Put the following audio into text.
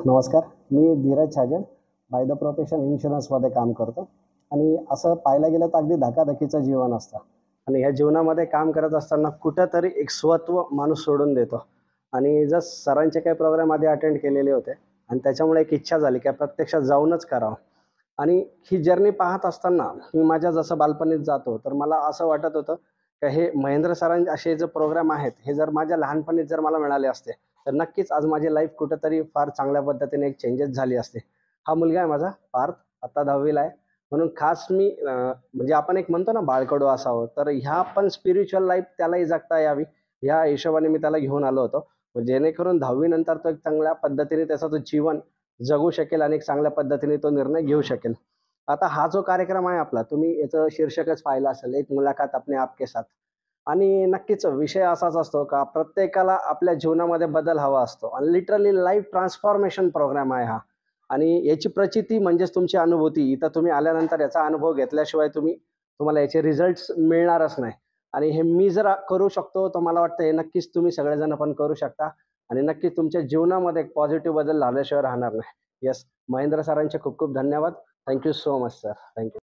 नमस्कार. मी Dheeraj छाजन. By the profession इन्शुरन्समध्ये काम करतो आणि असं पाहायला गेलं तर अगदी धकाधकीचं जीवन असतं आणि ह्या जीवनामध्ये काम करत असताना कुठेतरी एक स्वत्व माणूस सोडून देतो आणि जस्ट सरांचे काही प्रोग्राम आधी अटेंड केलेले होते आणि त्याच्यामुळे एक इच्छा झाली की प्रत्यक्षात जाऊनच करावं. आणि ही जर्नी पाहत असताना मी माझ्या जसं बालपणीत जातो, तर मला असं वाटत होतं की हे महेंद्र सरांचे असे जे प्रोग्राम आहेत, हे जर माझ्या लहानपणीच जर मला मिळाले असते, तर नक्कीच आज माझी लाईफ कुठेतरी फार चांगल्या पद्धतीने एक चेंजेस झाली असते. हा मुलगा आहे माझा पार्थ, आता 10वी आहे. म्हणून खास मी म्हणजे आपण एक म्हणतो ना बाळकडू असावं, तर ह्या पण स्पिरिच्युअल लाईफ त्यालाही जगता यावी, ह्या हिशोबाने मी त्याला घेऊन आलो होतो. जेणेकरून 10वी नंतर तो एक चांगल्या पद्धतीने त्याचं तो जीवन जगू शकेल आणि एक चांगल्या पद्धतीने तो निर्णय घेऊ शकेल. आता हा जो कार्यक्रम आहे आपला, तुम्ही याचं शीर्षकच पाहिलं असेल, एक मुलाखत अपने आप के साथ. आणि नक्कीच विषय असाच असतो का प्रत्येकाला आपल्या जीवनामध्ये बदल हवा असतो आणि लिटरली लाईफ ट्रान्सफॉर्मेशन प्रोग्राम आहे हा. आणि याची प्रचिती म्हणजेच तुमची अनुभूती. इथं तुम्ही आल्यानंतर याचा अनुभव घेतल्याशिवाय तुम्हाला याचे रिझल्ट्स मिळणारच नाही. आणि हे मी जर करू शकतो, तर मला वाटतं हे नक्कीच तुम्ही सगळेजण पण करू शकता आणि नक्कीच तुमच्या जीवनामध्ये एक पॉझिटिव्ह बदल झाल्याशिवाय राहणार नाही. येस, महेंद्र सरांचे खूप खूप धन्यवाद. Thank you so much sir. Thank